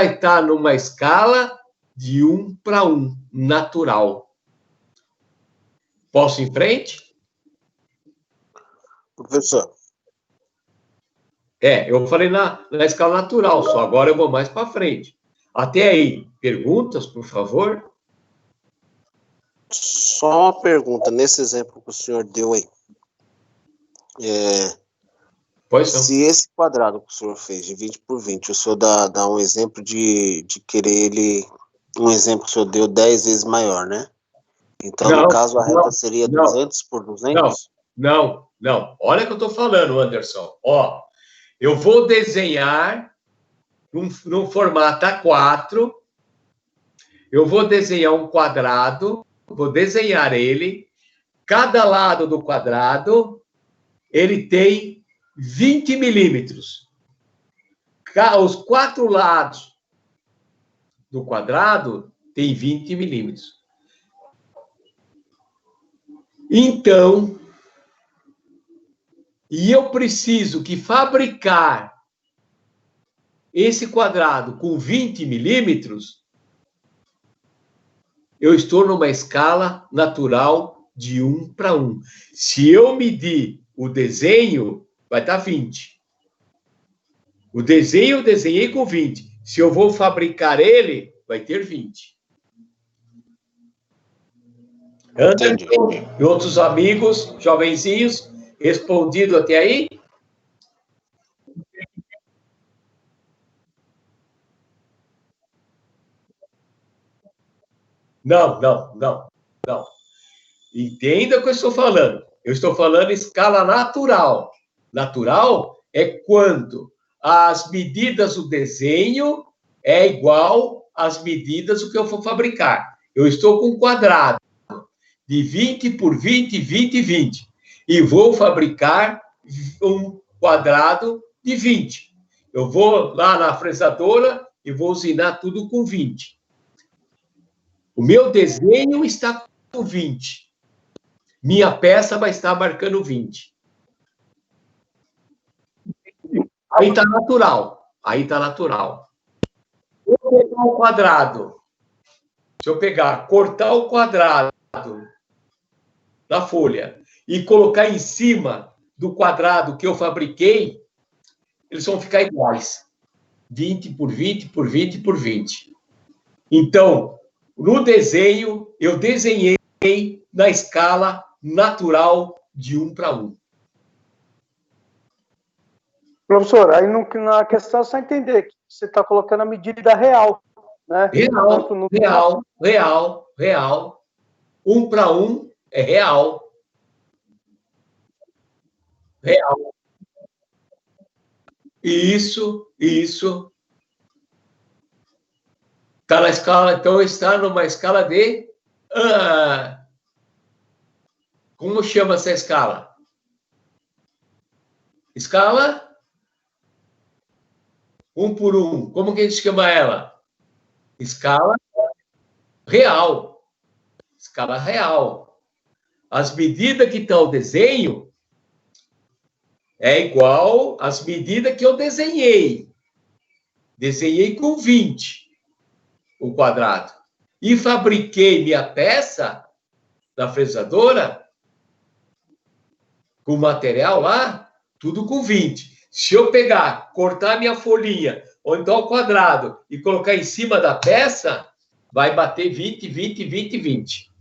vai estar numa escala de 1 para 1, natural. Posso ir em frente? Professor. Eu falei na escala natural, só agora eu vou mais para frente. Até aí, perguntas, por favor? Só uma pergunta, nesse exemplo que o senhor deu aí. Pois não. Se esse quadrado que o senhor fez de 20 por 20, o senhor dá um exemplo de querer ele... Um exemplo que o senhor deu 10 vezes maior, né? Então, no caso, a reta seria 200 por 200? Não. Olha o que eu estou falando, Anderson. Ó, eu vou desenhar num formato A4. Eu vou desenhar um quadrado, vou desenhar ele. Cada lado do quadrado, ele tem 20 milímetros. Os 4 lados do quadrado tem 20 milímetros. Então, e eu preciso que fabricar esse quadrado com 20 milímetros, eu estou numa escala natural de 1 para 1. Se eu medir o desenho, vai estar 20. O desenho eu desenhei com 20. Se eu vou fabricar ele, vai ter 20. Anderson e outros amigos, jovenzinhos, respondido até aí? Não. Entenda o que eu estou falando. Eu estou falando em escala natural. Natural é quando as medidas do desenho é igual às medidas do que eu vou fabricar. Eu estou com um quadrado de 20 por 20, 20, 20. E vou fabricar um quadrado de 20. Eu vou lá na fresadora e vou usinar tudo com 20. O meu desenho está com 20. Minha peça vai estar marcando 20. Aí está natural. Se eu pegar o quadrado, cortar o quadrado da folha e colocar em cima do quadrado que eu fabriquei, eles vão ficar iguais. 20 por 20 por 20 por 20. Então, no desenho, eu desenhei na escala natural de 1 para 1. Professor, aí na questão é só entender que você está colocando a medida real, né? Real. 1 para 1 é real. Isso. Está na escala, então está numa escala de... como chama essa escala? Escala 1 por 1. Como que a gente chama ela? Escala real. Escala real. As medidas que estão no desenho é igual às medidas que eu desenhei. Desenhei com 20 o quadrado. E fabriquei minha peça da fresadora com material lá, tudo com 20. Se eu pegar, cortar minha folhinha, ou então ao quadrado, e colocar em cima da peça, vai bater 20, 20, 20, 20.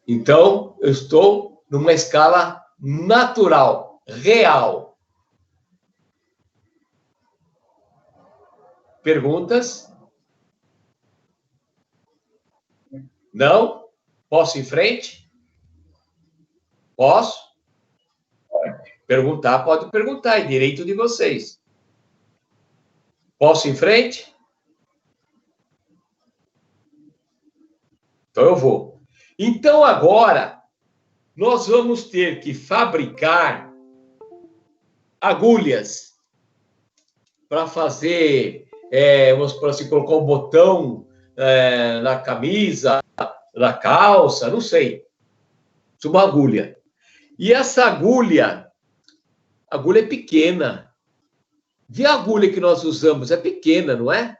Então, eu estou numa escala natural, real. Perguntas? Não? Posso ir em frente? Posso? Perguntar, pode perguntar, é direito de vocês. Posso ir em frente? Então eu vou. Então agora, nós vamos ter que fabricar agulhas para fazer, vamos supor assim, colocar um botão na camisa, na calça, não sei. Isso é uma agulha. E essa agulha é pequena, Vê a agulha que nós usamos, é pequena, não é?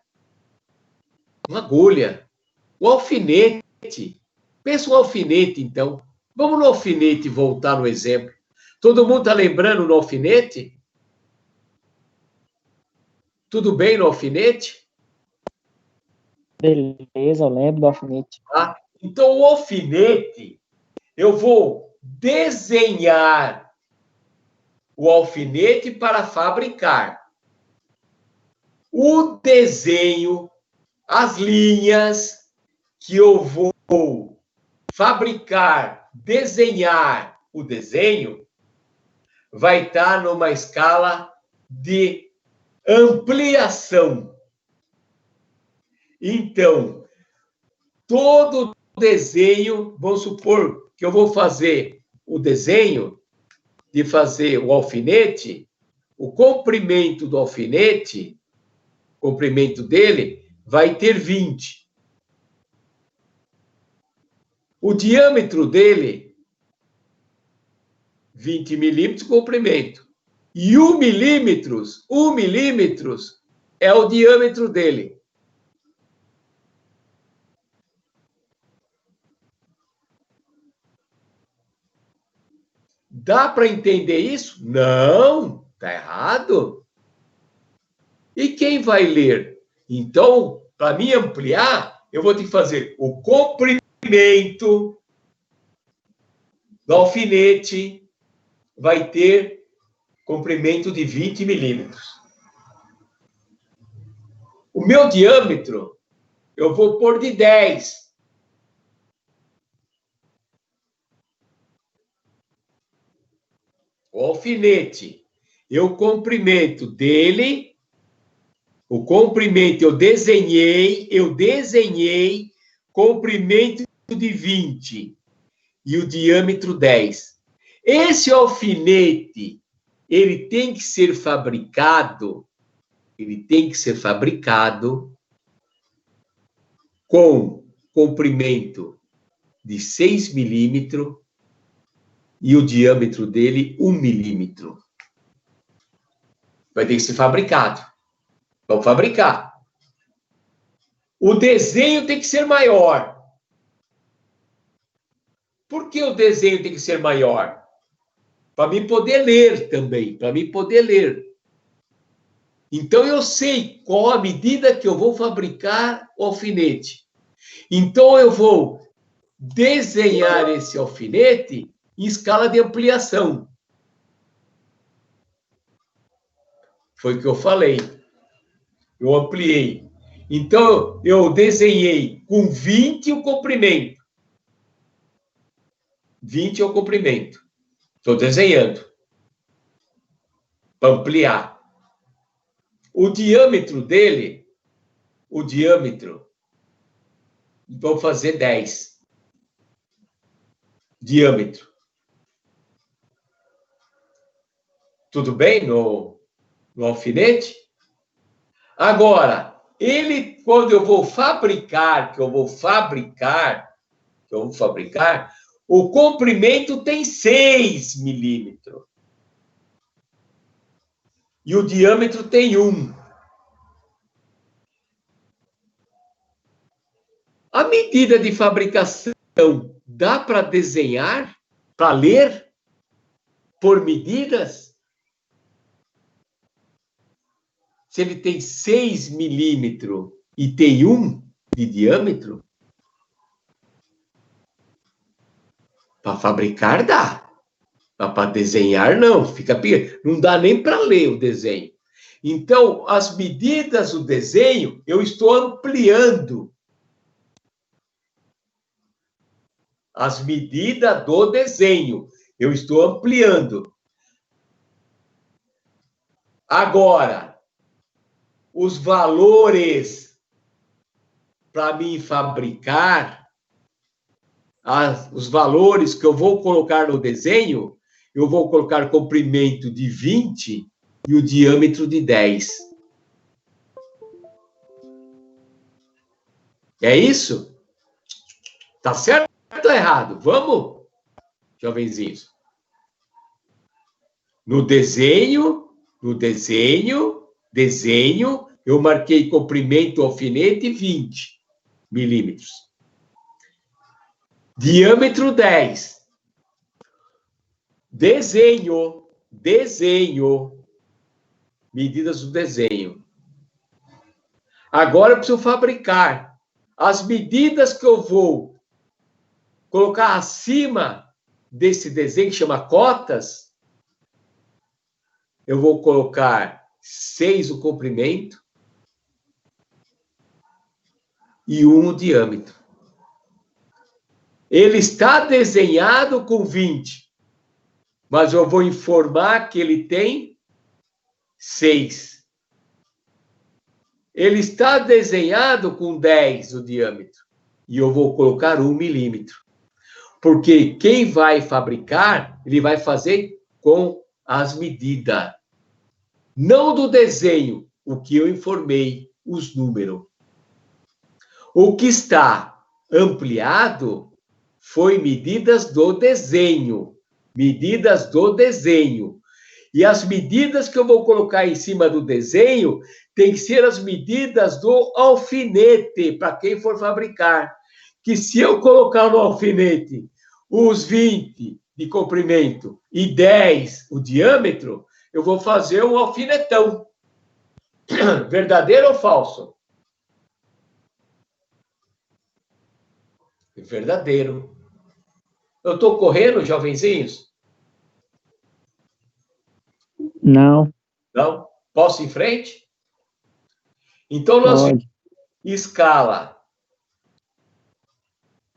Uma agulha. O alfinete. Pensa um alfinete, então. Vamos no alfinete voltar no exemplo. Todo mundo está lembrando no alfinete? Tudo bem no alfinete? Beleza, eu lembro do alfinete. Tá? Então, o alfinete, eu vou desenhar o alfinete para fabricar. O desenho, as linhas que eu vou fabricar, desenhar o desenho, vai estar numa escala de ampliação. Então, todo desenho, vamos supor que eu vou fazer o desenho de fazer o alfinete, o comprimento do alfinete, o comprimento dele, vai ter 20. O diâmetro dele, 20 milímetros de comprimento. E 1 milímetro é o diâmetro dele. Dá para entender isso? Não, está errado. E quem vai ler? Então, para me ampliar, eu vou ter que fazer o comprimento do alfinete, vai ter comprimento de 20 milímetros. O meu diâmetro, eu vou pôr de 10. O alfinete, o comprimento dele, o comprimento eu desenhei comprimento de 20 e o diâmetro 10. Esse alfinete, ele tem que ser fabricado com comprimento de 6 milímetros e o diâmetro dele 1 milímetro. Vai ter que ser fabricado. Vamos fabricar. O desenho tem que ser maior. Por que o desenho tem que ser maior? Para mim poder ler também, para mim poder ler. Então, eu sei qual a medida que eu vou fabricar o alfinete. Então, eu vou desenhar esse alfinete em escala de ampliação. Foi o que eu falei. Eu ampliei. Então, eu desenhei com 20 o comprimento. 20 é o comprimento. Estou desenhando. Para ampliar. O diâmetro dele, vou fazer 10. Diâmetro. Tudo bem no alfinete? Agora, ele, quando eu vou fabricar, o comprimento tem 6 milímetros. E o diâmetro tem 1. A medida de fabricação dá para desenhar, para ler, por medidas? Se ele tem 6 milímetros e tem 1 de diâmetro? Para fabricar dá. Para desenhar, não. Não dá nem para ler o desenho. Então, as medidas do desenho, eu estou ampliando. As medidas do desenho, eu estou ampliando. Agora, os valores para mim fabricar, os valores que eu vou colocar no desenho, eu vou colocar comprimento de 20 e o diâmetro de 10. É isso? Tá certo ou errado? Vamos, jovenzinhos? No desenho, Desenho, eu marquei comprimento alfinete 20 milímetros. Diâmetro 10. Desenho. Medidas do desenho. Agora eu preciso fabricar. As medidas que eu vou colocar acima desse desenho, que chama cotas, eu vou colocar 6 o comprimento e 1 o diâmetro. Ele está desenhado com 20, mas eu vou informar que ele tem 6. Ele está desenhado com 10 o diâmetro, e eu vou colocar 1 milímetro. Porque quem vai fabricar, ele vai fazer com as medidas. Não do desenho, o que eu informei, os números. O que está ampliado foi medidas do desenho. Medidas do desenho. E as medidas que eu vou colocar em cima do desenho tem que ser as medidas do alfinete, para quem for fabricar. Que se eu colocar no alfinete os 20 de comprimento e 10 o diâmetro, eu vou fazer um alfinetão. Verdadeiro ou falso? Verdadeiro. Eu estou correndo, jovenzinhos? Não. Não? Posso ir em frente? Então, nós Pode. escala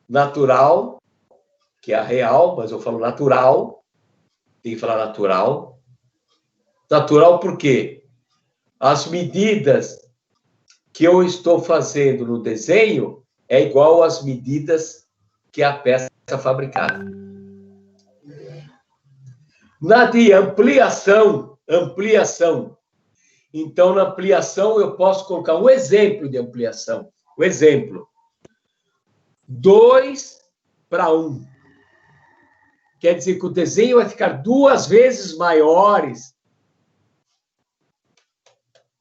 natural, que é a real, mas eu falo natural. Tem que falar natural. Natural por quê? As medidas que eu estou fazendo no desenho é igual às medidas que a peça é fabricada. Na de ampliação. Então, na ampliação, eu posso colocar um exemplo de ampliação. O exemplo. 2:1. Quer dizer que o desenho vai ficar 2 vezes maiores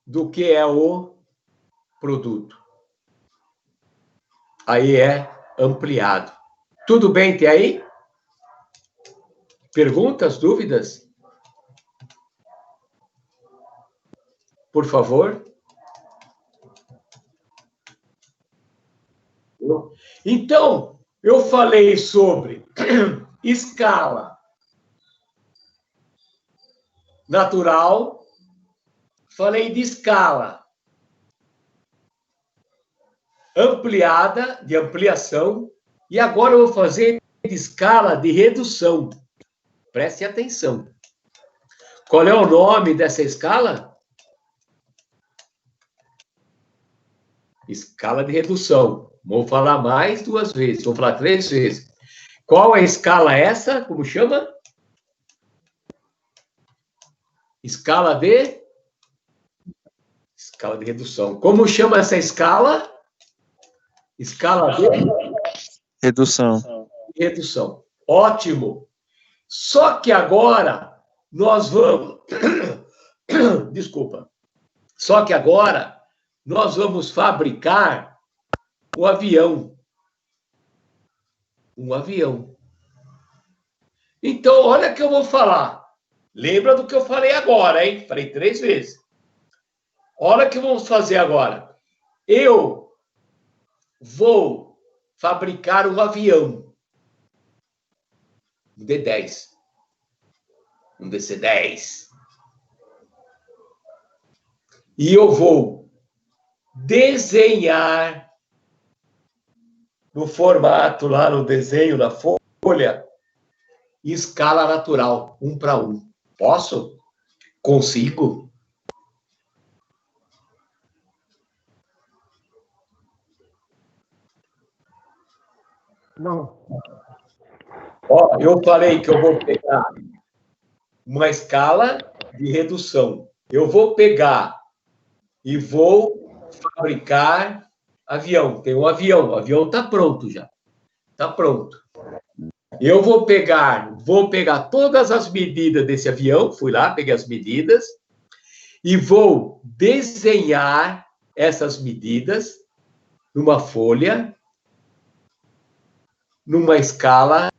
do que é o produto. Aí é ampliado. Tudo bem até aí? Perguntas, dúvidas? Por favor. Então, eu falei sobre escala natural, falei de escala ampliada, de ampliação, e agora eu vou fazer de escala de redução. Preste atenção. Qual é o nome dessa escala? Escala de redução. Vou falar mais 2 vezes, vou falar 3 vezes. Qual é a escala essa? Como chama? Escala de redução. Como chama essa escala? Escala de redução. Ótimo. Só que agora nós vamos... Desculpa. Só que agora nós vamos fabricar um avião. Um avião. Então, olha o que eu vou falar. Lembra do que eu falei agora, hein? Falei 3 vezes. Olha o que vamos fazer agora. Eu vou fabricar um avião. Um D10. Um DC-10. E eu vou desenhar no formato, lá no desenho, na folha, escala natural, 1:1. Posso? Consigo? Não. Ó, eu falei que eu vou pegar uma escala de redução. Eu vou pegar e vou fabricar avião. Tem um avião. O avião está pronto já. Está pronto. Eu vou pegar todas as medidas desse avião. Fui lá, peguei as medidas. e vou desenhar essas medidas numa folha, numa escala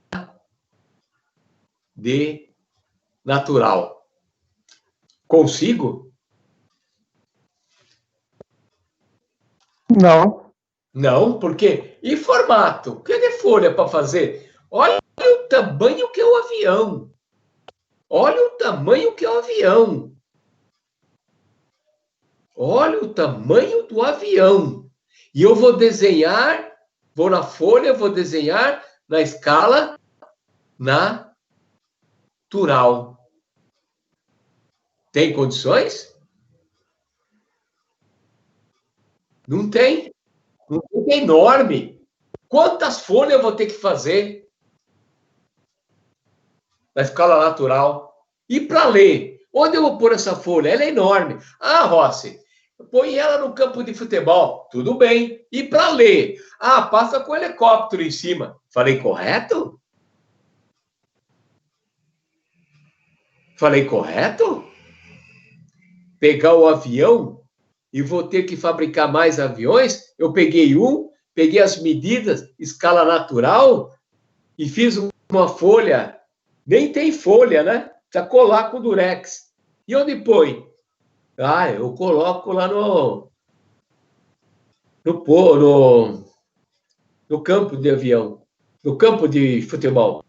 de natural. Consigo? Não. Não, porque... E formato? Cadê folha para fazer? Olha o tamanho que é o avião. Olha o tamanho que é o avião. Olha o tamanho do avião. E eu vou desenhar, vou na folha, vou desenhar na escala natural. Tem condições? Não tem. Não tem, é enorme. Quantas folhas eu vou ter que fazer na escala natural? E para ler? Onde eu vou pôr essa folha? Ela é enorme. Ah, Rossi, põe ela no campo de futebol. Tudo bem. E para ler? Ah, passa com o helicóptero em cima. Falei correto? Falei correto? Pegar o avião e vou ter que fabricar mais aviões? Eu peguei peguei as medidas, escala natural, e fiz uma folha. Nem tem folha, né? Precisa colar com durex. E onde põe? Ah, eu coloco lá no campo de avião, no campo de futebol.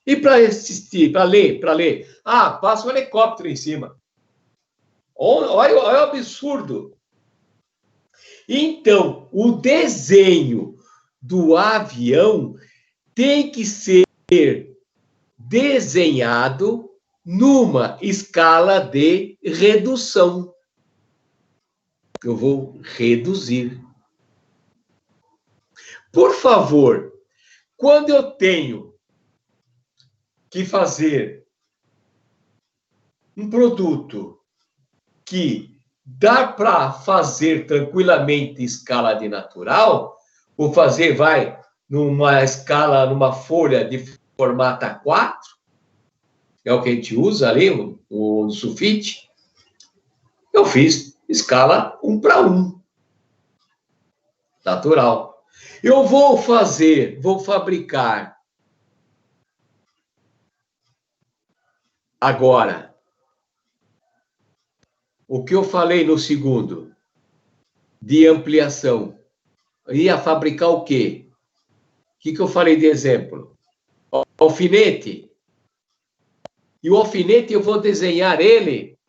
E para assistir, para ler? Ah, passa um helicóptero em cima. Olha o absurdo. Então, o desenho do avião tem que ser desenhado numa escala de redução. Eu vou reduzir. Por favor, quando eu tenho que fazer um produto que dá para fazer tranquilamente escala de natural, vou fazer, numa escala, numa folha de formato A4, é o que a gente usa ali, o sulfite, eu fiz escala 1:1, natural. Eu vou fabricar agora o que eu falei no segundo, de ampliação. Ia fabricar o quê? O que eu falei de exemplo? Alfinete. E o alfinete eu vou desenhar ele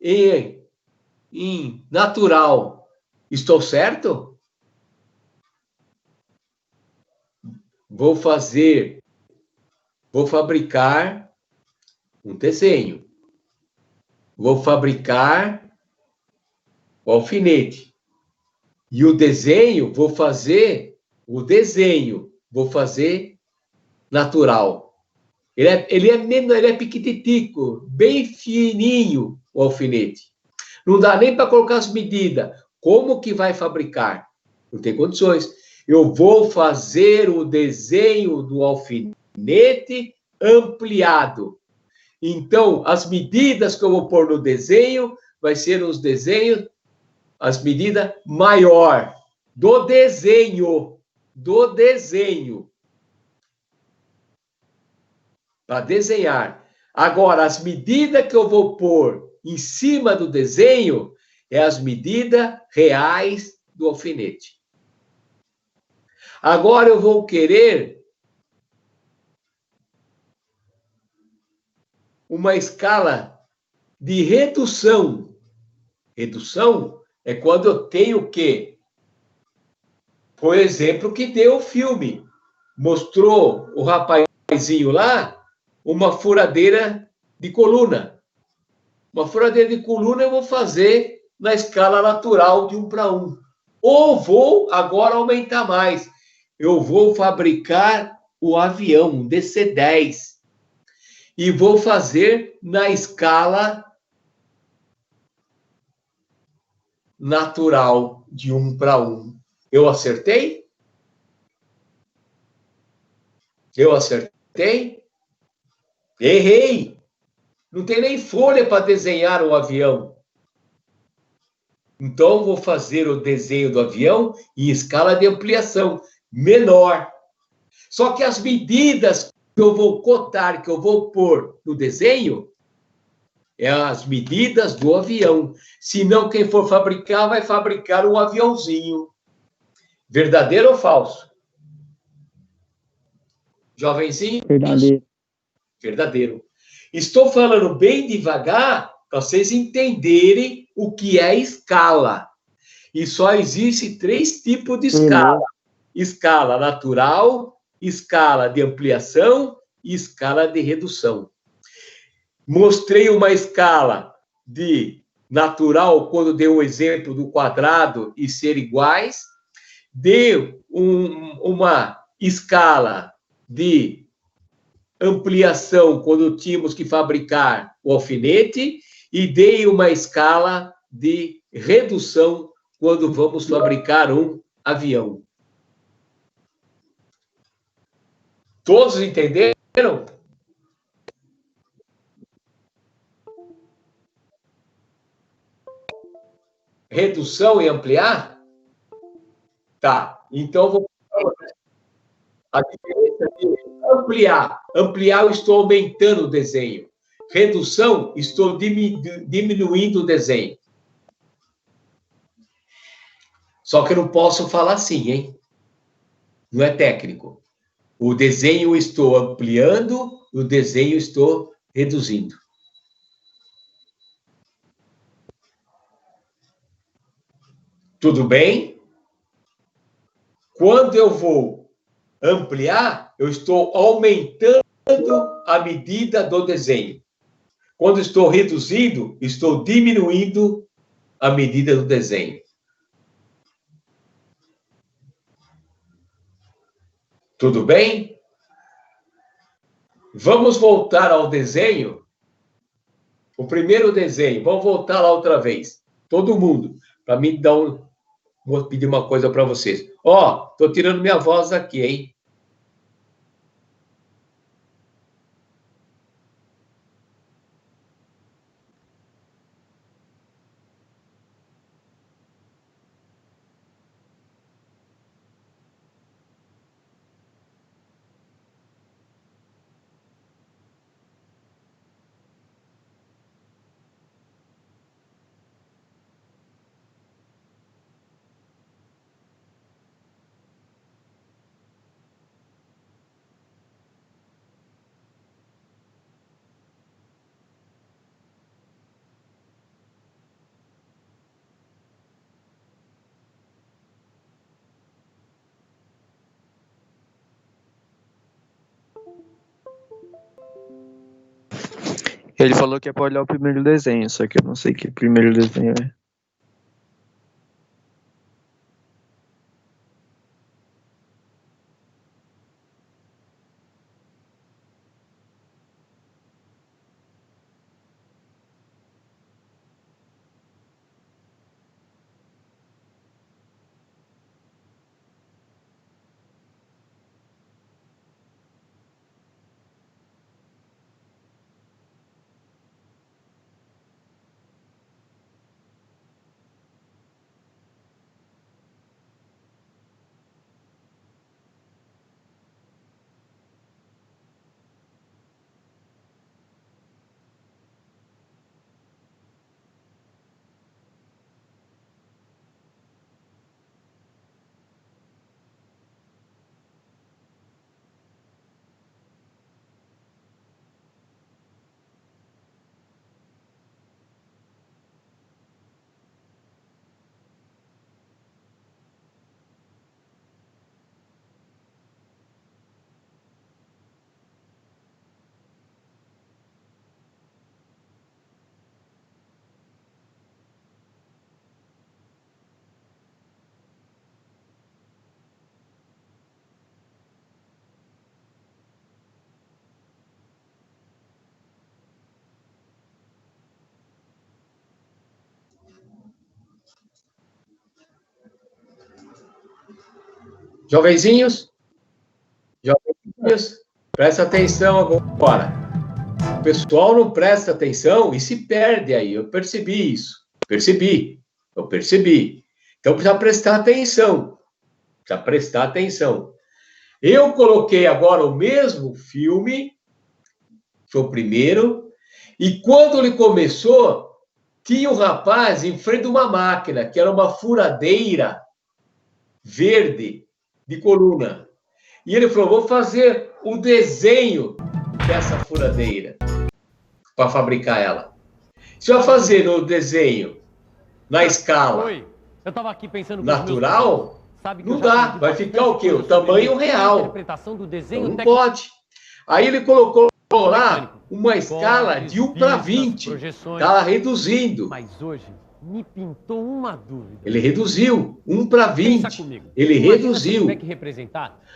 em natural. Estou certo? Vou fabricar um desenho. Vou fabricar o alfinete. E o desenho, vou fazer natural. Ele é piquititico, bem fininho o alfinete. Não dá nem para colocar as medidas. Como que vai fabricar? Não tem condições. Eu vou fazer o desenho do alfinete ampliado. Então, as medidas que eu vou pôr no desenho vai ser as medidas maior do desenho. Para desenhar. Agora, as medidas que eu vou pôr em cima do desenho é as medidas reais do alfinete. Agora eu vou querer uma escala de redução. Redução é quando eu tenho o quê? Por exemplo, que deu o filme. Mostrou o rapazinho lá uma furadeira de coluna. Uma furadeira de coluna eu vou fazer na escala natural de 1:1. Ou vou agora aumentar mais. Eu vou fabricar o avião, um DC-10. E vou fazer na escala natural de 1:1. Eu acertei? Eu acertei? Errei! Não tem nem folha para desenhar um avião. Então, vou fazer o desenho do avião em escala de ampliação menor. Só que as medidas que eu vou cotar, que eu vou pôr no desenho, é as medidas do avião. Senão, quem for fabricar, vai fabricar um aviãozinho. Verdadeiro ou falso? Jovenzinho? Verdadeiro. Verdadeiro. Estou falando bem devagar para vocês entenderem o que é escala. E só existe 3 tipos de escala. Escala natural, escala de ampliação e escala de redução. Mostrei uma escala de natural quando dei o exemplo do quadrado e ser iguais. Dei uma escala de ampliação quando tínhamos que fabricar o alfinete e dei uma escala de redução quando vamos fabricar um avião. Todos entenderam? Redução e ampliar? Tá, então vou a diferença de ampliar. Ampliar, eu estou aumentando o desenho. Redução, estou diminuindo o desenho. Só que eu não posso falar assim, hein? Não é técnico. O desenho estou ampliando, o desenho estou reduzindo. Tudo bem? Quando eu vou ampliar, eu estou aumentando a medida do desenho. Quando estou reduzindo, estou diminuindo a medida do desenho. Tudo bem? Vamos voltar ao desenho. O primeiro desenho. Vamos voltar lá outra vez. Todo mundo. Para mim dar um... Vou pedir uma coisa para vocês. Ó, estou tirando minha voz aqui, hein? Ele falou que é para olhar o primeiro desenho, só que eu não sei que primeiro desenho é. Jovenzinhos? Jovenzinhos? Presta atenção agora. pessoal não presta atenção e se perde aí. Eu percebi isso. Eu percebi. Então, precisa prestar atenção. Eu coloquei agora o mesmo filme, foi o primeiro, e quando ele começou, tinha um rapaz em frente de uma máquina, que era uma furadeira verde de coluna. E ele falou, vou fazer o desenho dessa furadeira para fabricar ela. Se eu fazer no desenho, na escala eu tava aqui pensando natural, não dá. Vai ficar o quê? O tamanho real. Então, não pode. Aí ele colocou lá uma escala de 1 para 20. Estava reduzindo. Mas hoje me pintou uma dúvida. Ele reduziu 1 para 20. Ele reduziu.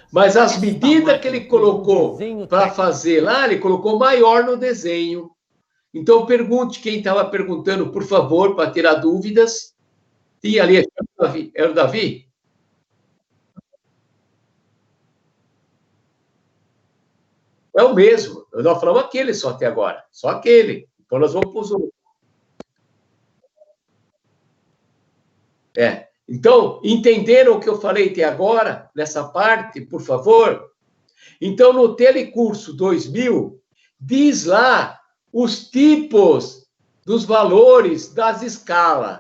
Mas as medidas que ele colocou para fazer lá, ele colocou maior no desenho. Então, pergunte quem estava perguntando, por favor, para tirar dúvidas. E ali, era o Davi? É o mesmo. Nós falamos aquele só até agora. Só aquele. Então, nós vamos para os outros. Então, entenderam o que eu falei até agora, nessa parte, por favor? Então, no Telecurso 2000, diz lá os tipos dos valores das escalas.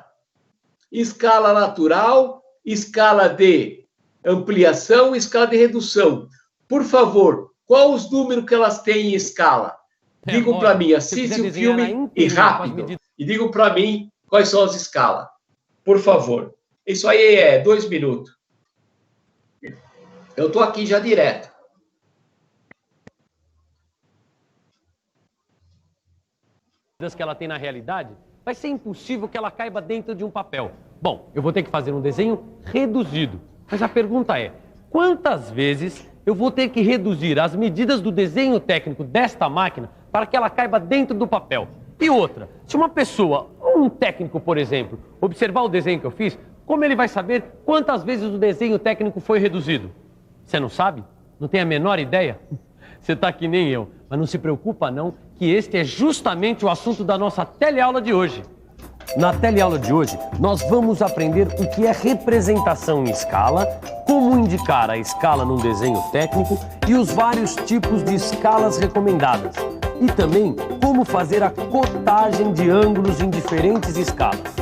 Escala natural, escala de ampliação, escala de redução. Por favor, qual os números que elas têm em escala? Digam para mim, assiste o filme e rápido. E digam para mim quais são as escalas. Por favor. Isso aí é 2 minutos. Eu estou aqui já direto. Que ela tem na realidade, vai ser impossível que ela caiba dentro de um papel. Bom, eu vou ter que fazer um desenho reduzido. Mas a pergunta é, quantas vezes eu vou ter que reduzir as medidas do desenho técnico desta máquina para que ela caiba dentro do papel? E outra, se uma pessoa, um técnico, por exemplo, observar o desenho que eu fiz, como ele vai saber quantas vezes o desenho técnico foi reduzido? Você não sabe? Não tem a menor ideia? Você está que nem eu. Mas não se preocupa não, que este é justamente o assunto da nossa teleaula de hoje. Na teleaula de hoje, nós vamos aprender o que é representação em escala, como indicar a escala num desenho técnico e os vários tipos de escalas recomendadas. E também como fazer a cotagem de ângulos em diferentes escalas.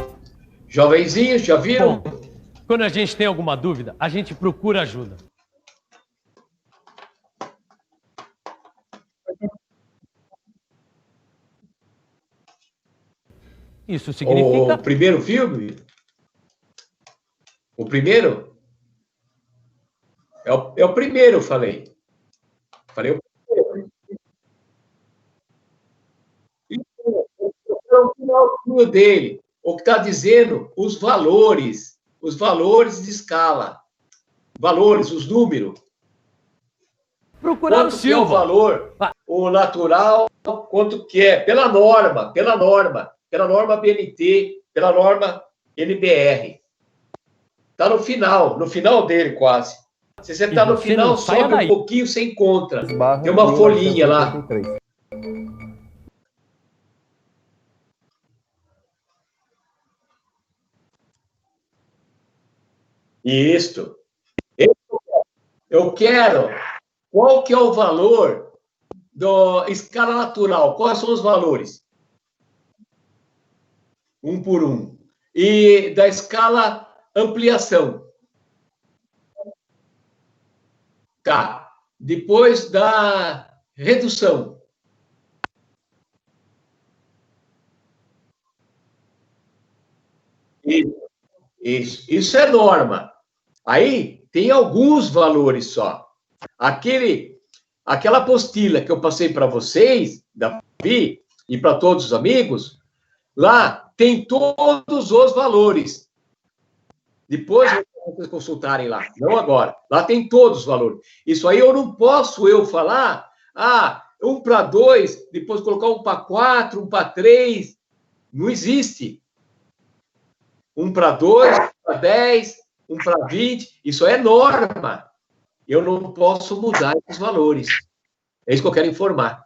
Jovenzinhos, já viram? Bom, quando a gente tem alguma dúvida, a gente procura ajuda. Isso significa... O primeiro filme? O primeiro? É o primeiro, eu falei. Falei o primeiro. É o finalzinho dele. O que está dizendo os valores de escala. Valores, os números. Procurar quanto que é o valor, o natural, quanto que é, pela norma BNT, pela norma NBR. Está no final dele quase. Se você está no final, sobe um pouquinho, você encontra. Tem uma folhinha lá. Isso. Eu quero. Qual que é o valor da escala natural? Quais são os valores? 1 por 1. E da escala ampliação? Tá. Depois da redução? Isso é norma. Aí tem alguns valores só. Aquela apostila que eu passei para vocês, Davi, e para todos os amigos, lá tem todos os valores. Depois vocês consultarem lá, não agora. Lá tem todos os valores. Isso aí eu não posso falar, 1 para 2, depois colocar 1 para 4, 1 para 3. Não existe. 1 para 2, 1 para 10, 1 para 20. Isso é norma. Eu não posso mudar esses valores. É isso que eu quero informar.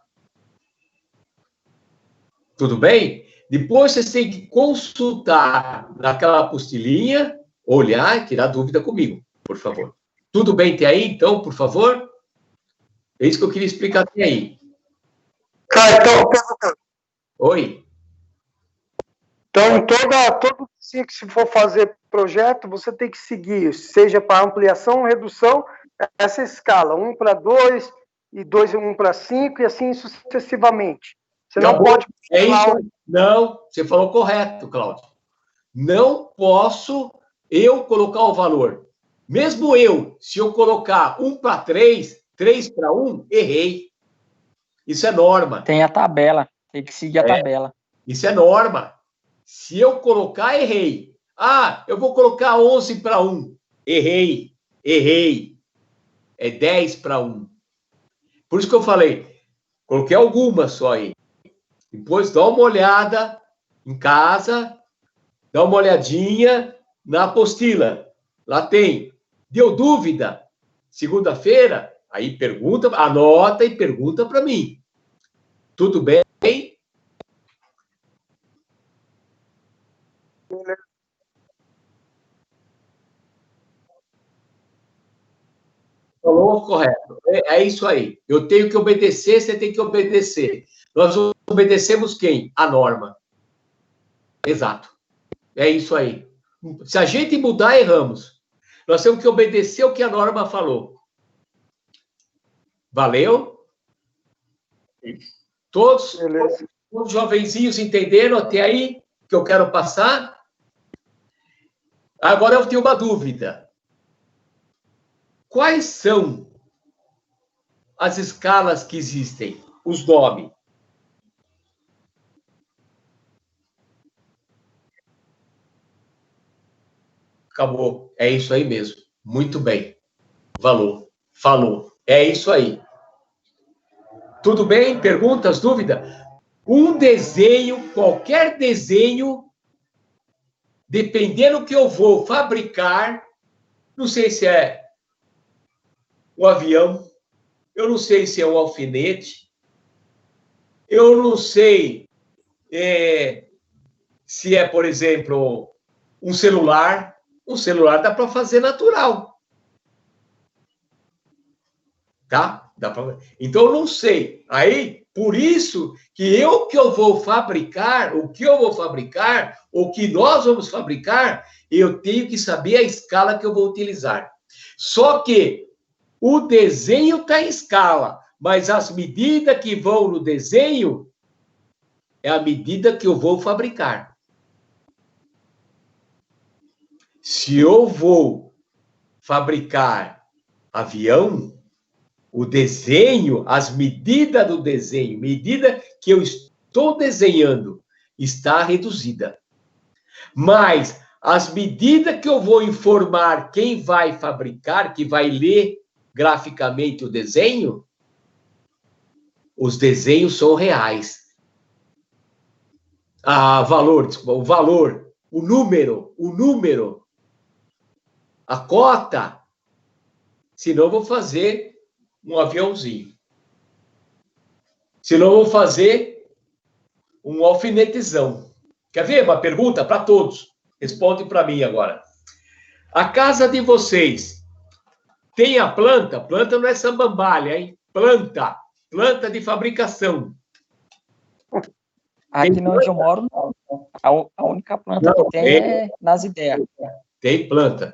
Tudo bem? Depois vocês têm que consultar naquela apostilinha, olhar e tirar dúvida comigo, por favor. Tudo bem até aí, então, por favor? É isso que eu queria explicar até aí. Então, Oi? Então, em todo que se for fazer projeto, você tem que seguir, seja para ampliação, redução, essa escala, 1 para 2, e 2 1 para 5, e assim sucessivamente. Você não pode... É isso? Não, você falou correto, Cláudio. Não posso eu colocar o valor. Mesmo eu, se eu colocar 1 para 3, 3 para 1, errei. Isso é norma. Tem a tabela, tem que seguir a tabela. Isso é norma. Se eu colocar, errei. Ah, eu vou colocar 11 para 1. Errei. É 10 para 1. Por isso que eu falei, coloquei algumas só aí. Depois dá uma olhada em casa, dá uma olhadinha na apostila. Lá tem. Deu dúvida? Segunda-feira, aí pergunta, anota e pergunta para mim. Tudo bem? Falou correto. É isso aí. Eu tenho que obedecer, você tem que obedecer. Nós obedecemos quem? A norma. Exato. É isso aí. Se a gente mudar, erramos. Nós temos que obedecer o que a norma falou. Valeu? Todos os jovenzinhos entenderam até aí que eu quero passar? Agora eu tenho uma dúvida. Quais são as escalas que existem? Os nomes. Acabou. É isso aí mesmo. Muito bem. Falou. É isso aí. Tudo bem? Perguntas, dúvida? Um desenho, qualquer desenho, dependendo do que eu vou fabricar, não sei se é um avião, eu não sei se é um alfinete, eu não sei se é, por exemplo, um celular. Um celular dá para fazer natural. Tá? Dá pra... Então, eu não sei. Aí, por isso que eu vou fabricar, o que nós vamos fabricar, eu tenho que saber a escala que eu vou utilizar. Só que o desenho está em escala, mas as medidas que vão no desenho é a medida que eu vou fabricar. Se eu vou fabricar avião, o desenho, as medidas do desenho, medida que eu estou desenhando, está reduzida. Mas as medidas que eu vou informar quem vai fabricar, que vai ler graficamente o desenho, os desenhos são reais. O valor, o número, a cota, senão eu vou fazer um aviãozinho. Senão eu vou fazer um alfinetezão. Quer ver uma pergunta para todos? Responde para mim agora. A casa de vocês tem a planta? Planta não é samambaia, hein? Planta de fabricação. Aqui onde eu moro, não. A única planta que tem é nas ideias. Tem planta.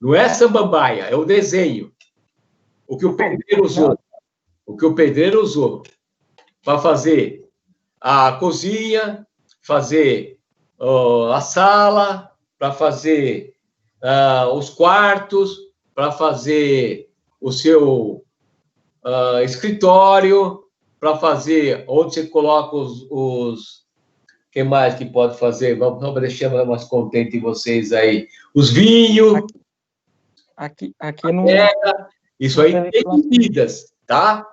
Não é samambaia, é o desenho. O que o pedreiro usou. Para fazer a cozinha, fazer a sala, para fazer os quartos, para fazer o seu escritório, para fazer onde você coloca os que mais que pode fazer? Vamos deixar mais contente vocês aí. Os vinhos. Aqui não... Isso aí tem medidas, tá?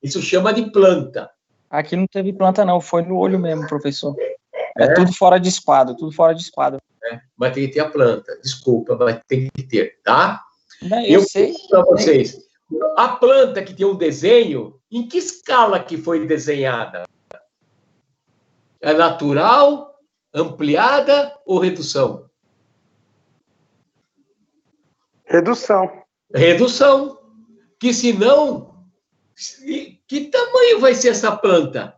Isso chama de planta. Aqui não teve planta, não. Foi no olho mesmo, professor. É tudo fora de esquadro, Mas tem que ter a planta. Desculpa, mas tem que ter, tá? Eu sei. Para vocês. A planta que tem um desenho, em que escala que foi desenhada? É natural, ampliada ou redução? Redução. Redução. Que senão, que tamanho vai ser essa planta?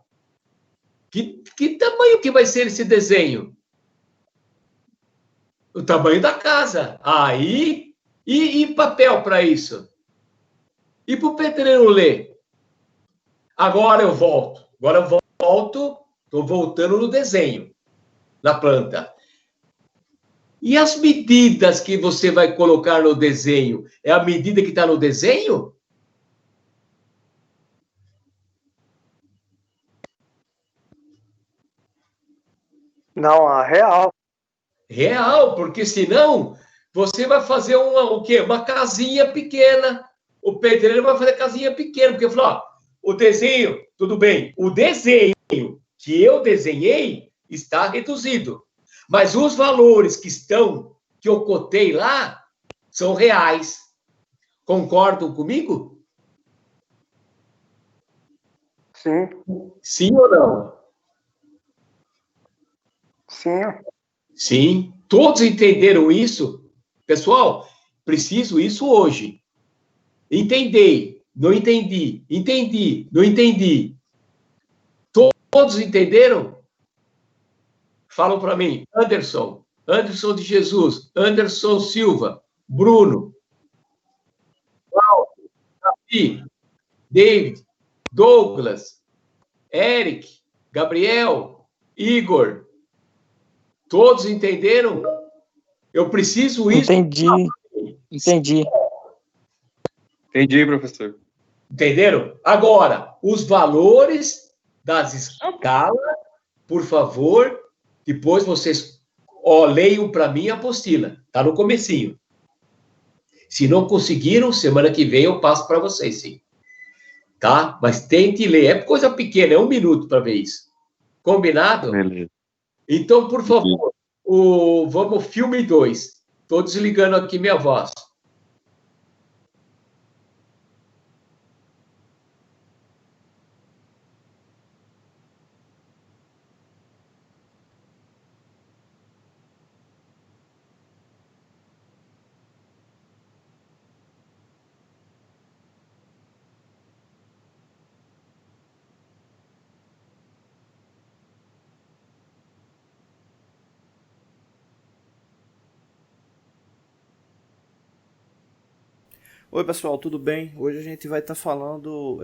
Que tamanho que vai ser esse desenho? O tamanho da casa. Aí, e papel para isso? E para o pedreiro ler? Agora eu volto. Estou voltando no desenho, na planta. E as medidas que você vai colocar no desenho? É a medida que está no desenho? Não, a real. Real, porque senão você vai fazer o quê? Uma casinha pequena. O pedreiro vai fazer casinha pequena, porque falou, ó, o desenho, tudo bem, o desenho que eu desenhei está reduzido. Mas os valores que eu cotei lá, são reais. Concordam comigo? Sim. Sim ou não? Sim. Sim. Todos entenderam isso? Pessoal, preciso isso hoje. Entendi, não entendi. Entendi, não entendi. Todos entenderam? Falam para mim, Anderson, Anderson de Jesus, Anderson Silva, Bruno, Paulo, Davi, David, Douglas, Eric, Gabriel, Igor. Todos entenderam? Eu preciso isso. Entendi. Entendi, professor. Entenderam? Agora, os valores das escalas, por favor, depois vocês leiam para mim a apostila. Está no comecinho. Se não conseguiram, semana que vem eu passo para vocês, sim. Tá? Mas tente ler. É coisa pequena, é 1 minuto para ver isso. Combinado? Beleza. Então, por favor, vamos filme 2. Estou desligando aqui minha voz. Oi pessoal, tudo bem? Hoje a gente vai estar falando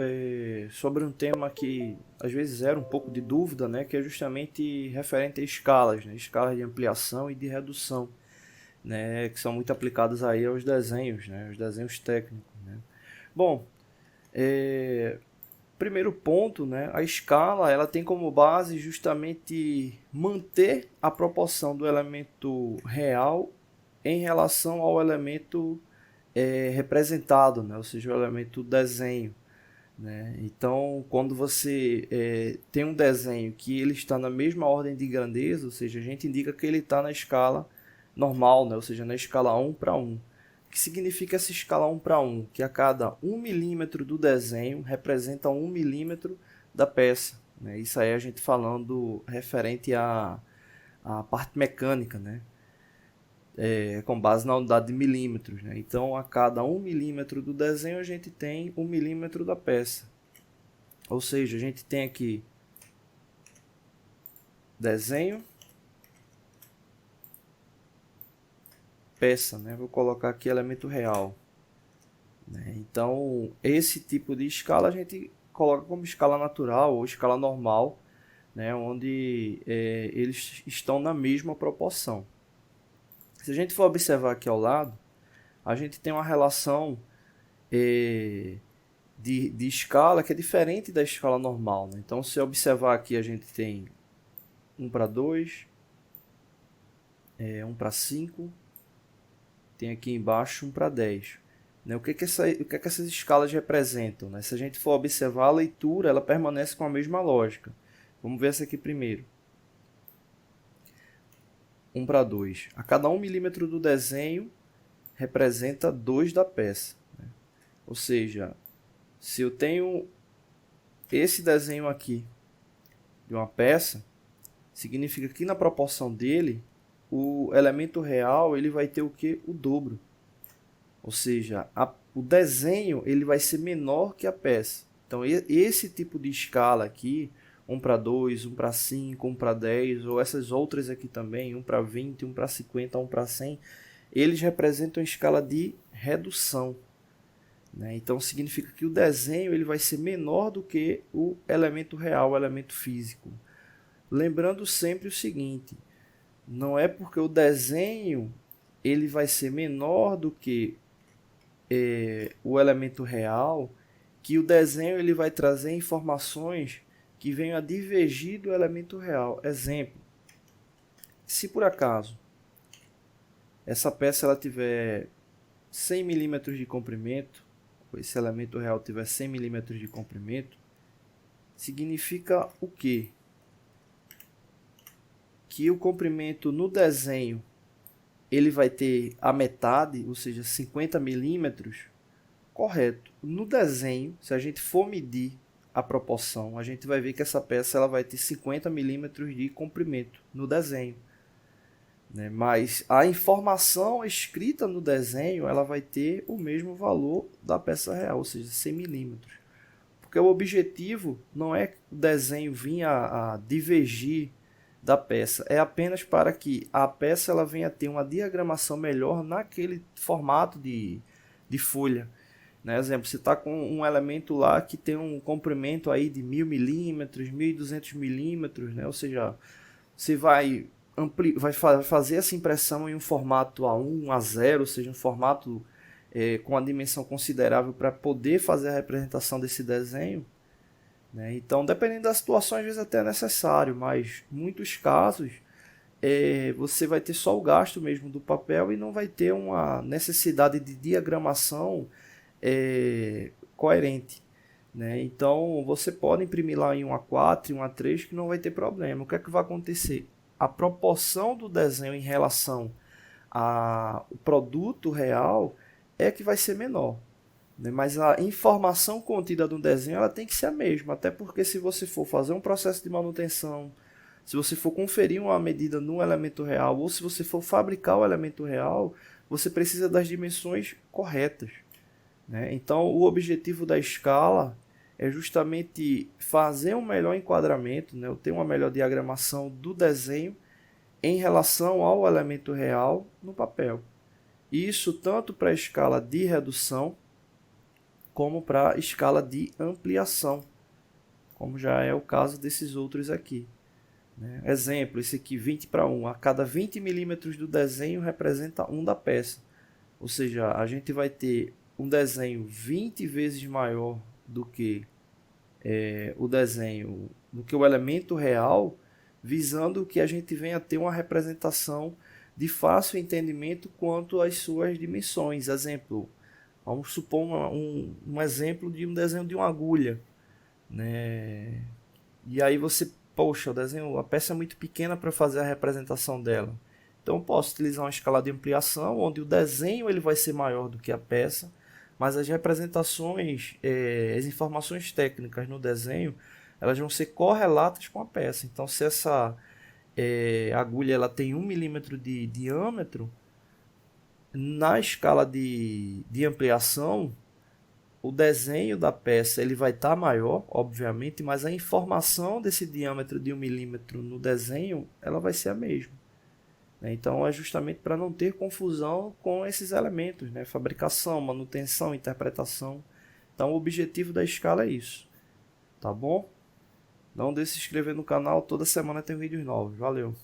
sobre um tema que às vezes era um pouco de dúvida, né? Que é justamente referente a escalas, né? Escalas de ampliação e de redução, né? Que são muito aplicadas aí aos desenhos, né? Os desenhos técnicos, né? Bom, primeiro ponto, né? A escala ela tem como base justamente manter a proporção do elemento real em relação ao elemento representado, né? Ou seja, o elemento desenho, né? Então, quando você tem um desenho que ele está na mesma ordem de grandeza, ou seja, a gente indica que ele está na escala normal, né? Ou seja, na escala 1 para 1. O que significa essa escala 1 para 1? Que a cada 1 milímetro do desenho representa 1 milímetro da peça, né? Isso aí a gente falando referente à parte mecânica, né? Com base na unidade de milímetros, né? Então, a cada 1 milímetro do desenho, a gente tem 1 milímetro da peça. Ou seja, a gente tem aqui desenho, peça, né? Vou colocar aqui elemento real, né? Então, esse tipo de escala a gente coloca como escala natural ou escala normal, né? Onde eles estão na mesma proporção. Se a gente for observar aqui ao lado, a gente tem uma relação de escala que é diferente da escala normal, né? Então, se observar aqui, a gente tem 1 para 2, 1 para 5, tem aqui embaixo 1 para 10. Né? O que essas escalas representam? Né? Se a gente for observar, a leitura ela permanece com a mesma lógica. Vamos ver essa aqui primeiro. 1 para 2. A cada 1 milímetro do desenho representa 2 da peça, né? Ou seja, se eu tenho esse desenho aqui de uma peça, significa que na proporção dele, o elemento real ele vai ter o quê? O dobro. Ou seja, o desenho ele vai ser menor que a peça. Então, esse tipo de escala aqui, 1:2, 1:5, 1:10, ou essas outras aqui também, 1:20, 1:50, 1:100, eles representam a escala de redução. Né? Então, significa que o desenho ele vai ser menor do que o elemento real, o elemento físico. Lembrando sempre o seguinte, não é porque o desenho ele vai ser menor do que o elemento real que o desenho ele vai trazer informações que venham a divergir do elemento real. Exemplo, se por acaso essa peça ela tiver 100 milímetros de comprimento, ou esse elemento real tiver 100 milímetros de comprimento, significa o quê? Que o comprimento no desenho ele vai ter a metade, ou seja, 50 milímetros, correto. No desenho, se a gente for medir a proporção, a gente vai ver que essa peça ela vai ter 50 milímetros de comprimento no desenho. Né? Mas a informação escrita no desenho ela vai ter o mesmo valor da peça real, ou seja, 100 milímetros. Porque o objetivo não é o desenho vir a divergir da peça, é apenas para que a peça ela venha a ter uma diagramação melhor naquele formato de folha. Né? Exemplo, você está com um elemento lá que tem um comprimento aí de 1000 milímetros, 1200 milímetros, né? Ou seja, você vai fazer essa impressão em um formato A1, A0, ou seja, um formato com uma dimensão considerável para poder fazer a representação desse desenho. Né? Então, dependendo da situação, às vezes até é necessário, mas em muitos casos você vai ter só o gasto mesmo do papel e não vai ter uma necessidade de diagramação coerente. Né? Então, você pode imprimir lá em um A4, em um A3, que não vai ter problema. O que é que vai acontecer? A proporção do desenho em relação ao produto real é que vai ser menor. Né? Mas a informação contida no desenho ela tem que ser a mesma, até porque se você for fazer um processo de manutenção, se você for conferir uma medida no elemento real, ou se você for fabricar o elemento real, você precisa das dimensões corretas. Né? Então, o objetivo da escala é justamente fazer um melhor enquadramento, né? Ter uma melhor diagramação do desenho em relação ao elemento real no papel. Isso tanto para a escala de redução, como para a escala de ampliação, como já é o caso desses outros aqui. Né? Exemplo, esse aqui 20:1, a cada 20 milímetros do desenho representa 1 da peça. Ou seja, a gente vai ter um desenho 20 vezes maior do que o desenho, do que o elemento real, visando que a gente venha a ter uma representação de fácil entendimento quanto às suas dimensões. Exemplo, vamos supor um exemplo de um desenho de uma agulha. Né? E aí você, poxa, a peça é muito pequena para fazer a representação dela. Então eu posso utilizar uma escala de ampliação, onde o desenho ele vai ser maior do que a peça, mas as representações, as informações técnicas no desenho, elas vão ser correlatas com a peça. Então se essa agulha ela tem 1 milímetro de diâmetro, na escala de ampliação, o desenho da peça ele vai estar maior, obviamente, mas a informação desse diâmetro de 1 milímetro no desenho ela vai ser a mesma. Então é justamente para não ter confusão com esses elementos, né? Fabricação, manutenção, interpretação. Então o objetivo da escala é isso. Tá bom? Não deixe de se inscrever no canal, toda semana tem vídeos novos. Valeu!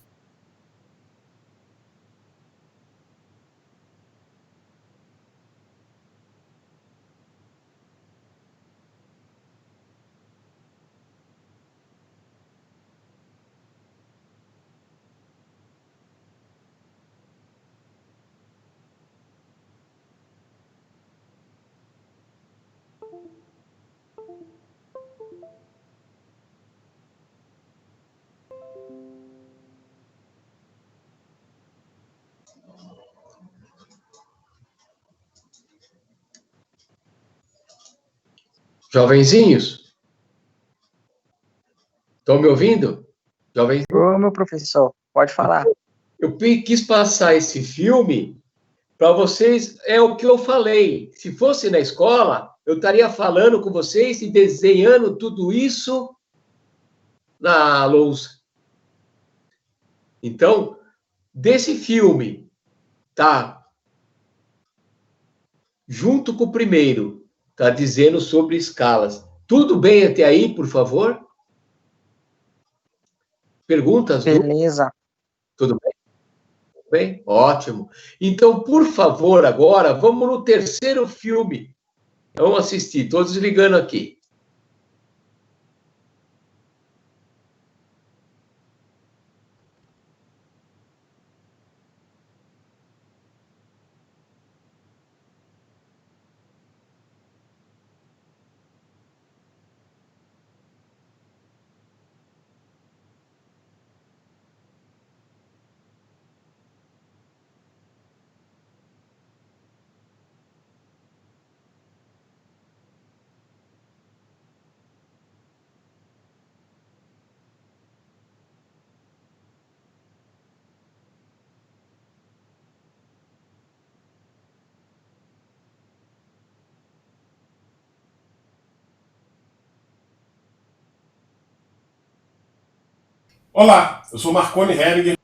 Jovenzinhos, estão me ouvindo? Jovem. Ô, meu professor, pode falar. Eu quis passar esse filme para vocês, é o que eu falei. Se fosse na escola, eu estaria falando com vocês e desenhando tudo isso na lousa. Então, desse filme, tá? Junto com o primeiro, tá dizendo sobre escalas. Tudo bem até aí, por favor? Perguntas? Beleza. Tudo bem? Tudo bem? Ótimo. Então, por favor, agora, vamos no terceiro filme. Vamos assistir. Estou desligando aqui. Olá, eu sou Marconi Heringer,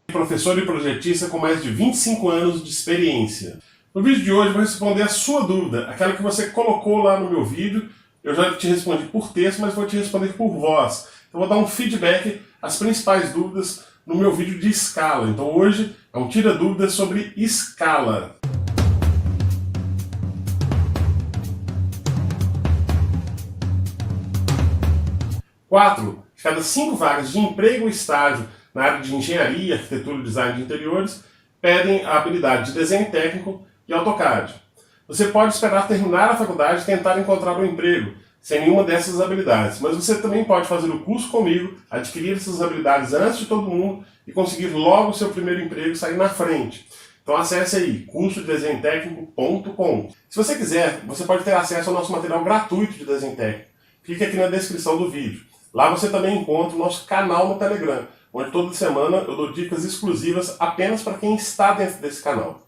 professor e projetista com mais de 25 anos de experiência. No vídeo de hoje eu vou responder a sua dúvida, aquela que você colocou lá no meu vídeo. Eu já te respondi por texto, mas vou te responder por voz. Então vou dar um feedback às principais dúvidas no meu vídeo de escala. Então hoje é um tira dúvidas sobre escala. Quatro, de cada 5 vagas de emprego ou estágio na área de engenharia, arquitetura e design de interiores pedem a habilidade de desenho técnico e AutoCAD. Você pode esperar terminar a faculdade e tentar encontrar um emprego sem nenhuma dessas habilidades, mas você também pode fazer o curso comigo, adquirir essas habilidades antes de todo mundo e conseguir logo o seu primeiro emprego e sair na frente. Então acesse aí, cursodedesenhotécnico.com. Se você quiser, você pode ter acesso ao nosso material gratuito de desenho técnico. Clique aqui na descrição do vídeo. Lá você também encontra o nosso canal no Telegram, onde toda semana eu dou dicas exclusivas apenas para quem está dentro desse canal.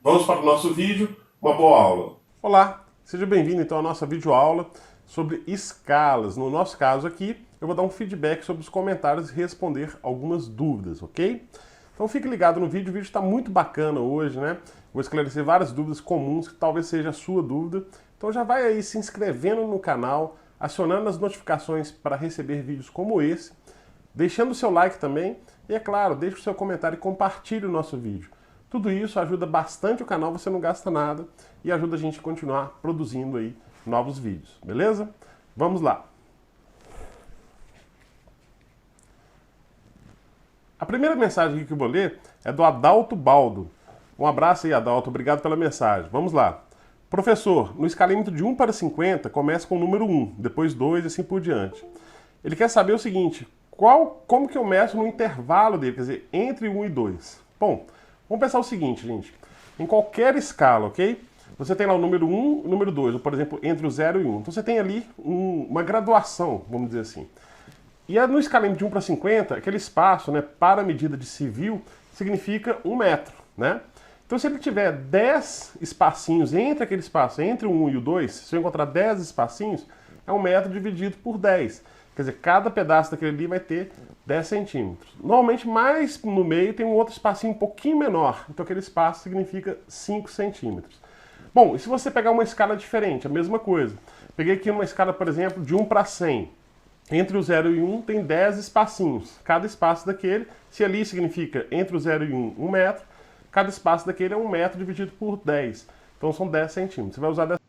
Vamos para o nosso vídeo, uma boa aula. Olá, seja bem-vindo então à nossa videoaula sobre escalas. No nosso caso aqui, eu vou dar um feedback sobre os comentários e responder algumas dúvidas, ok? Então fique ligado no vídeo, o vídeo está muito bacana hoje, né? Vou esclarecer várias dúvidas comuns que talvez seja a sua dúvida. Então já vai aí se inscrevendo no canal, acionando as notificações para receber vídeos como esse, deixando o seu like também e, é claro, deixe o seu comentário e compartilhe o nosso vídeo. Tudo isso ajuda bastante o canal, você não gasta nada e ajuda a gente a continuar produzindo aí novos vídeos, beleza? Vamos lá! A primeira mensagem aqui que eu vou ler é do Adalto Baldo. Um abraço aí, Adalto, obrigado pela mensagem. Vamos lá. Professor, no escalímetro de 1 para 50, começa com o número 1, depois 2 e assim por diante. Ele quer saber o seguinte, como que eu meço no intervalo dele, quer dizer, entre 1 e 2? Bom, vamos pensar o seguinte, gente. Em qualquer escala, ok? Você tem lá o número 1 e o número 2, ou, por exemplo, entre o 0 e 1. Então você tem ali uma graduação, vamos dizer assim. E no escalímetro de 1 para 50, aquele espaço, né, para a medida de civil, significa 1 metro, né? Então, se ele tiver 10 espacinhos entre aquele espaço, entre o 1 e o 2, se eu encontrar 10 espacinhos, é 1 metro dividido por 10. Quer dizer, cada pedaço daquele ali vai ter 10 centímetros. Normalmente, mais no meio tem um outro espacinho um pouquinho menor. Então, aquele espaço significa 5 centímetros. Bom, e se você pegar uma escala diferente, a mesma coisa. Peguei aqui uma escala, por exemplo, de 1 para 100. Entre o 0 e 1 tem 10 espacinhos. Cada espaço daquele, se ali significa entre o 0 e 1, 1 metro, cada espaço daquele é 1 metro dividido por 10. Então são 10 centímetros. Você vai usar 10.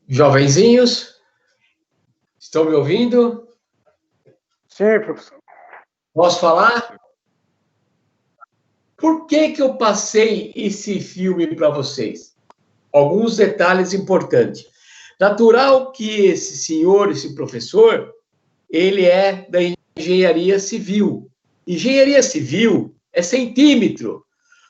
Jovenzinhos, estão me ouvindo? Sim, professor. Posso falar? Por que eu passei esse filme para vocês? Alguns detalhes importantes. Natural que esse senhor, esse professor, ele é da engenharia civil. Engenharia civil é centímetro.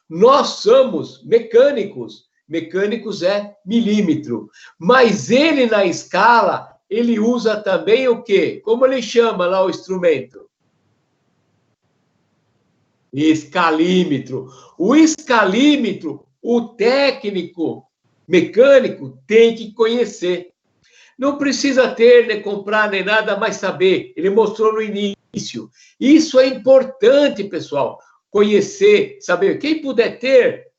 Nós somos mecânicos. Mecânicos é milímetro. Mas ele, na escala, ele usa também o quê? Como ele chama lá o instrumento? Escalímetro. O escalímetro, o técnico mecânico tem que conhecer. Não precisa ter, nem comprar, nem nada, mas saber. Ele mostrou no início. Isso é importante, pessoal. Conhecer, saber. Quem puder ter,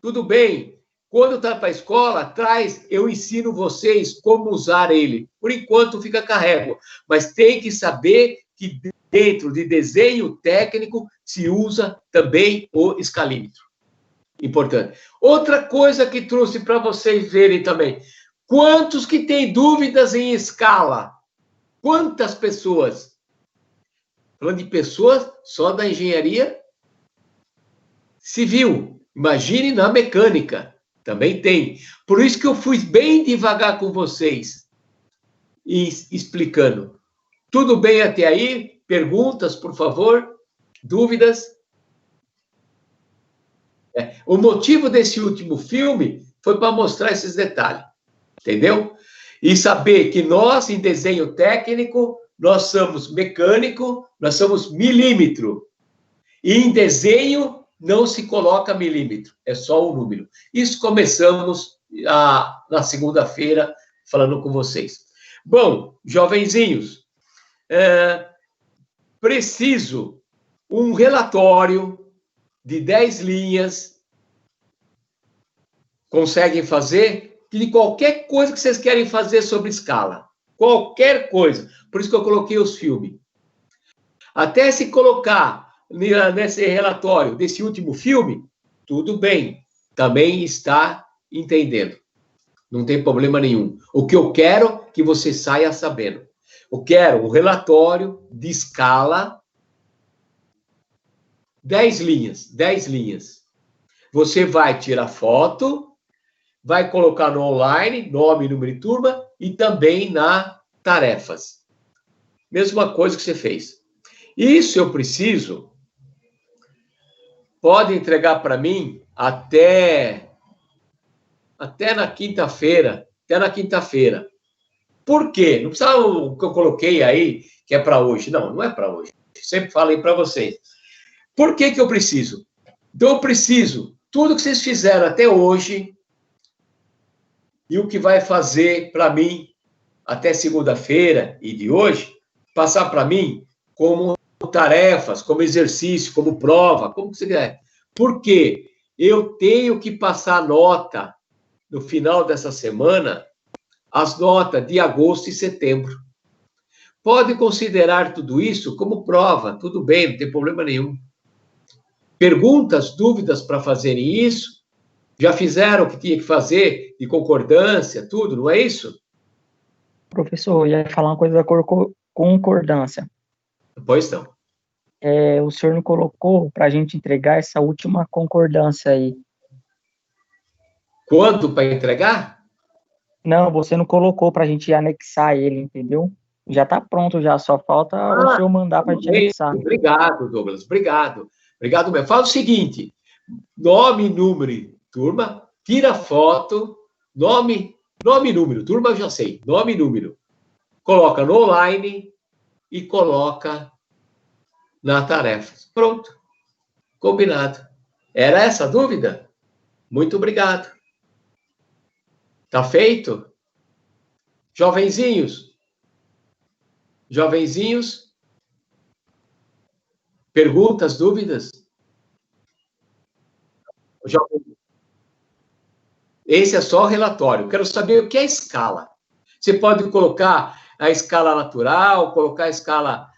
tudo bem. Quando está para a escola, traz, eu ensino vocês como usar ele. Por enquanto, fica carrego. Mas tem que saber que dentro de desenho técnico se usa também o escalímetro. Importante. Outra coisa que trouxe para vocês verem também. Quantos que têm dúvidas em escala? Quantas pessoas? Falando de pessoas só da engenharia civil. Imagine na mecânica. Também tem. Por isso que eu fui bem devagar com vocês. E explicando. Tudo bem até aí? Perguntas, por favor? Dúvidas? O motivo desse último filme foi para mostrar esses detalhes. Entendeu? E saber que nós, em desenho técnico, nós somos mecânico, nós somos milímetro. E em desenho não se coloca milímetro, é só o número. Isso começamos na segunda-feira, falando com vocês. Bom, jovenzinhos, preciso um relatório de 10 linhas. Conseguem fazer? De qualquer coisa que vocês querem fazer sobre escala. Qualquer coisa. Por isso que eu coloquei os filmes. Até se colocar nesse relatório desse último filme, tudo bem. Também está entendendo. Não tem problema nenhum. O que eu quero é que você saia sabendo. Eu quero um relatório de escala, 10 linhas. 10 linhas. Você vai tirar foto, vai colocar no online, nome, número e turma, e também na tarefas. Mesma coisa que você fez. Isso eu preciso, pode entregar para mim até na quinta-feira. Até na quinta-feira. Por quê? Não precisa o que eu coloquei aí, que é para hoje. Não, não é para hoje. Sempre falei para vocês. Por que eu preciso? Então, eu preciso, tudo que vocês fizeram até hoje, e o que vai fazer para mim até segunda-feira e de hoje, passar para mim como tarefas, como exercício, como prova, como você quer. Porque eu tenho que passar nota no final dessa semana, as notas de agosto e setembro. Pode considerar tudo isso como prova, tudo bem, não tem problema nenhum. Perguntas, dúvidas para fazerem isso? Já fizeram o que tinha que fazer, de concordância, tudo, não é isso? Professor, eu ia falar uma coisa da concordância. Pois não. O senhor não colocou para a gente entregar essa última concordância aí. Quando para entregar? Não, você não colocou para a gente anexar ele, entendeu? Já está pronto, já só falta o senhor mandar para a gente anexar. Obrigado, Douglas, obrigado. Obrigado mesmo. Fala o seguinte, nome, número e turma, tira foto, nome e número, turma eu já sei, nome e número. Coloca no online e coloca na tarefa. Pronto. Combinado. Era essa a dúvida? Muito obrigado. Tá feito? Jovenzinhos? Jovenzinhos? Perguntas, dúvidas? Esse é só o relatório. Quero saber o que é escala. Você pode colocar a escala natural, colocar a escala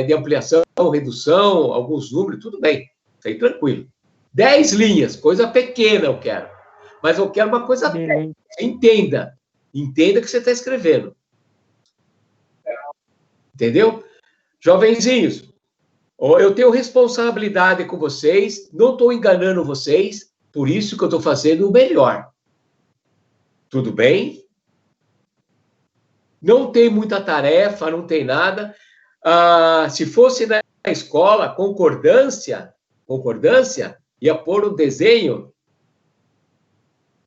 de ampliação, redução, alguns números, tudo bem. Isso aí tranquilo. 10 linhas, coisa pequena eu quero. Mas eu quero uma coisa técnica. Entenda. Entenda o que você está escrevendo. Entendeu? Jovenzinhos, eu tenho responsabilidade com vocês, não estou enganando vocês, por isso que eu estou fazendo o melhor. Tudo bem? Não tem muita tarefa, não tem nada. Se fosse na escola, concordância, ia pôr o desenho.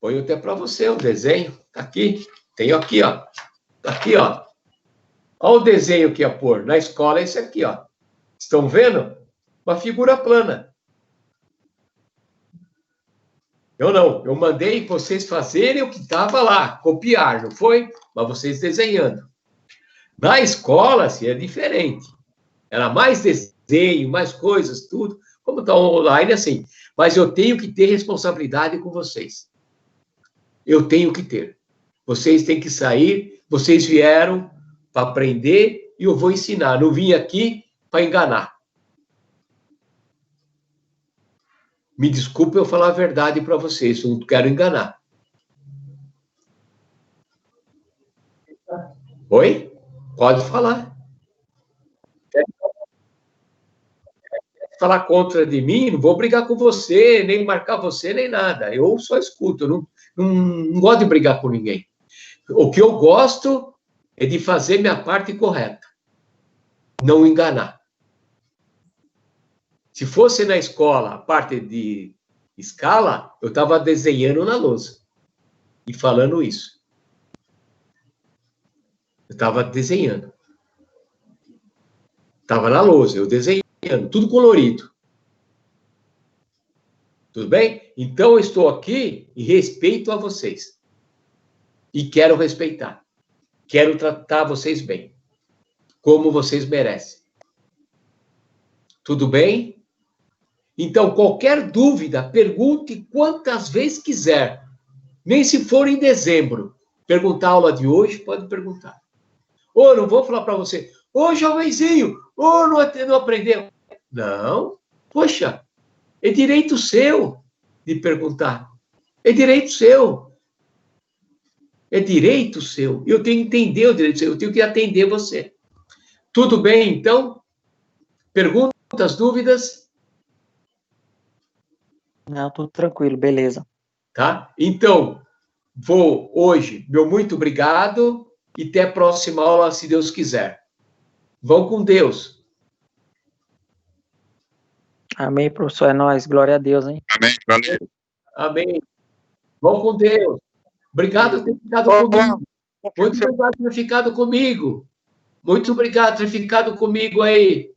Põe até para você o desenho. Tá aqui. Tenho aqui, ó. Tá aqui, ó. Olha o desenho que ia pôr. Na escola é esse aqui, ó. Estão vendo? Uma figura plana. Eu não. Eu mandei vocês fazerem o que estava lá. Copiar, não foi? Mas vocês desenhando. Na escola, assim, é diferente. Era mais desenho, mais coisas, tudo. Como está online, assim. Mas eu tenho que ter responsabilidade com vocês. Eu tenho que ter. Vocês têm que sair. Vocês vieram para aprender e eu vou ensinar. Não vim aqui para enganar. Me desculpe eu falar a verdade para vocês. Eu não quero enganar. Oi? Pode falar. Quer falar contra de mim? Não vou brigar com você, nem marcar você, nem nada. Eu só escuto. Eu não gosto de brigar com ninguém. O que eu gosto é de fazer minha parte correta. Não enganar. Se fosse na escola a parte de escala, eu estava desenhando na lousa e falando isso. Eu estava desenhando. Estava na lousa, eu desenhando, tudo colorido. Tudo bem? Então, eu estou aqui em respeito a vocês. E quero respeitar. Quero tratar vocês bem. Como vocês merecem. Tudo bem? Então, qualquer dúvida, pergunte quantas vezes quiser. Nem se for em dezembro. Perguntar a aula de hoje, pode perguntar. Ou não vou falar para você, ô jovenzinho, ô não aprendeu. Não, poxa, é direito seu de perguntar. É direito seu. É direito seu. Eu tenho que entender o direito seu, eu tenho que atender você. Tudo bem, então? Perguntas, dúvidas? Não, tudo tranquilo, beleza. Tá? Então, vou hoje, meu muito obrigado e até a próxima aula, se Deus quiser. Vão com Deus. Amém, professor, é nóis. Glória a Deus, hein? Amém, valeu. Amém. Vão com Deus. Obrigado por ter ficado comigo. Muito obrigado por ter ficado comigo. Muito obrigado por ter ficado comigo aí.